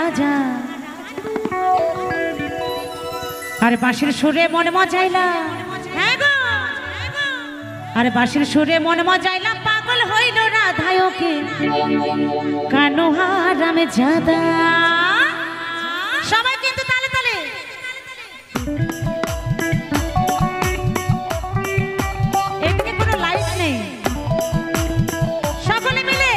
রাজা আরে বাঁশির সুরে মন মজাইলা হ্যাঁ গো আরে বাঁশির সুরে মন মজাইলা পাগল হইল রাধায়কে কানো হারামে জাদা সবাই কিন্তু তালে তালে এখানে কোনো লাইট নেই সকলে মিলে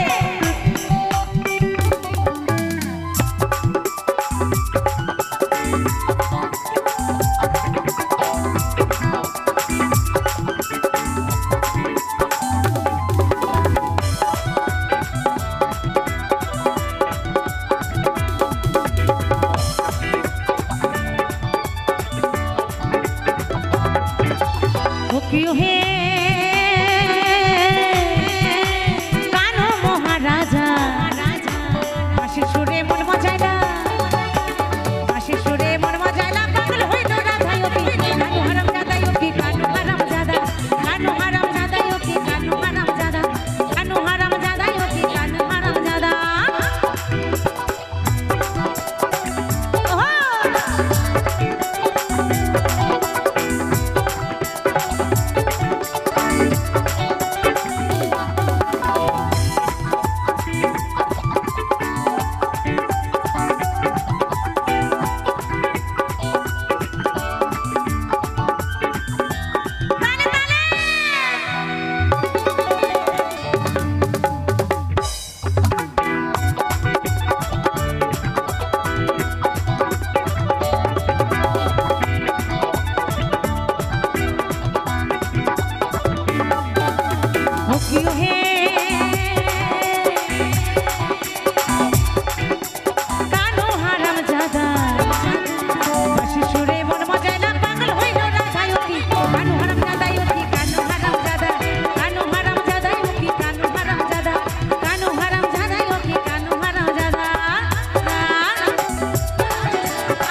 क्यों है कानो महाराजा बाँशिर सुरे मन मजाइला बाँशिर सुरे मन मजाइला पागल हইল রাধায়কে कानो हराम जादायके कानो हराम जादा कानो हराम जादायके कानो हराम जादा कानो हराम जादायके कानो हराम जादा क्यों है कानो हराम जादा बाँशिर सुरे मन मजाइला पागल हইল রাধায়কে कानो हराम जादायके कानो हराम जादा कानो हराम जादायके कानो हराम जादा कानो हराम जादायके कानो हराम जादा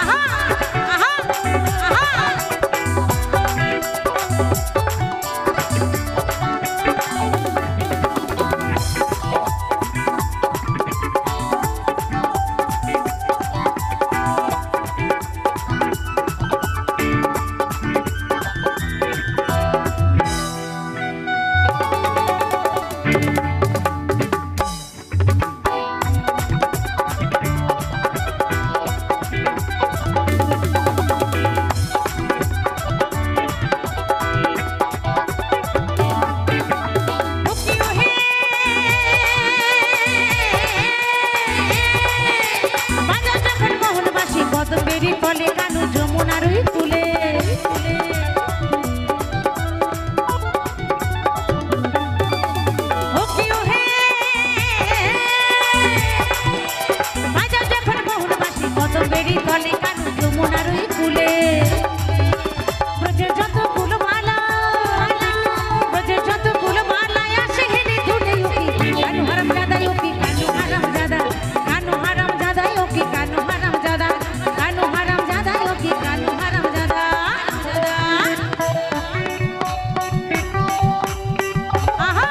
आहा आहा आहा বেরি ফলে কানু যমুনার ওই কুলে ও কিউ হে বাজা যখন মোহন বাসি কত বেরি ফলে কানু যমুনার ওই কুলে ব্রজের যত ফুলমালা ব্রজের যত ফুলমালা আসে হেলে ধুলে ওকে কানু হারাম জাদায়কে কানু হারাম জাদা কানু হারাম জাদায়কে কানু হারাম জাদা कानो हराम जादायके कानो हराम जादा आहा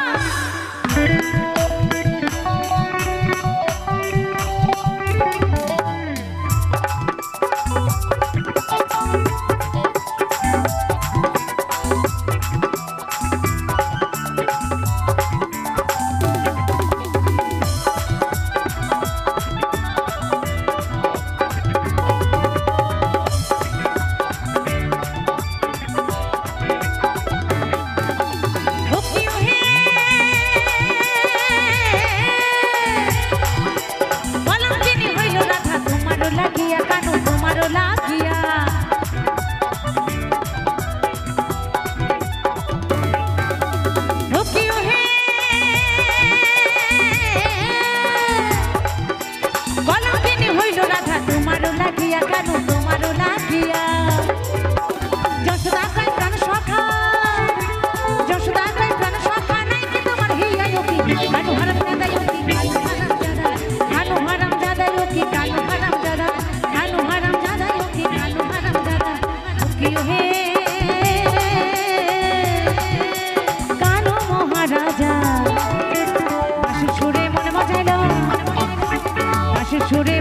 সুরে